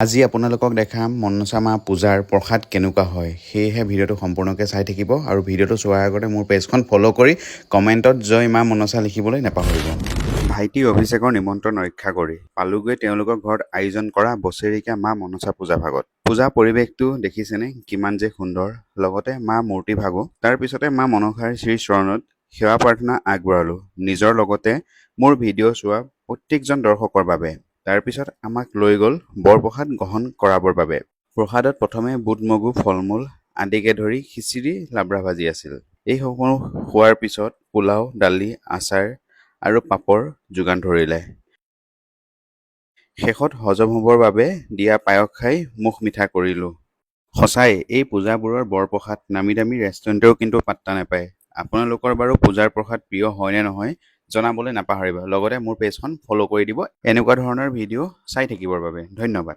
আজি আপোনালোকক দেখাম মনসা মা পূজাৰ প্ৰসাদ কেনেকুৱা হয় সেয়েহে ভিডিঅ'টো সম্পূৰ্ণকৈ চাই থাকিব আৰু ভিডিঅ'টো চোৱাৰ আগতে মোৰ পেজখন ফ'ল' কৰি কমেণ্টত জয় মা মনসা লিখিবলৈ নাপাহৰিব। ভাইটি অভিষেকৰ নিমন্ত্ৰণ ৰক্ষা কৰি পালোগৈ তেওঁলোকৰ ঘৰত আয়োজন কৰা বছেৰেকীয়া মা মনসা পূজা ভাগত। পূজা পৰিৱেশটো দেখিছেনে কিমান যে সুন্দৰ, লগতে মা মূৰ্তি ভাগো। তাৰ পিছতে মা মনসাৰ শ্ৰীচৰণত সেৱা প্ৰাৰ্থনা আগবঢ়ালো নিজৰ লগতে মোৰ ভিডিঅ' চোৱা প্ৰত্যেকজন দৰ্শকৰ বাবে। তাৰপিছত আমাক লৈ গ'ল বৰপ্ৰসাদ গ্ৰহণ কৰাবৰ বাবে। প্ৰসাদত প্ৰথমে বুট মগু ফল মূল আদিকে ধৰি খিচিৰি লাব্ৰা ভাজি আছিল। এই সকলো খোৱাৰ পিছত পোলাও দালি আচাৰ আৰু পাপৰ যোগান ধৰিলে। শেষত হজম হ'বৰ বাবে দিয়া পায়স খাই মুখ মিঠা কৰিলোঁ। সঁচাই এই পূজাবোৰৰ বৰপ্ৰসাদ নামী দামী ৰেষ্টুৰেণ্টেও কিন্তু পাত্তা নাপায়। আপোনালোকৰ বাৰু পূজাৰ প্ৰসাদ প্ৰিয় হয় নে নহয় জনাবলৈ নাপাহৰিব, লগতে মোৰ পেজখন ফ'ল' কৰি দিব এনেকুৱা ধৰণৰ ভিডিঅ' চাই থাকিবৰ বাবে। ধন্যবাদ।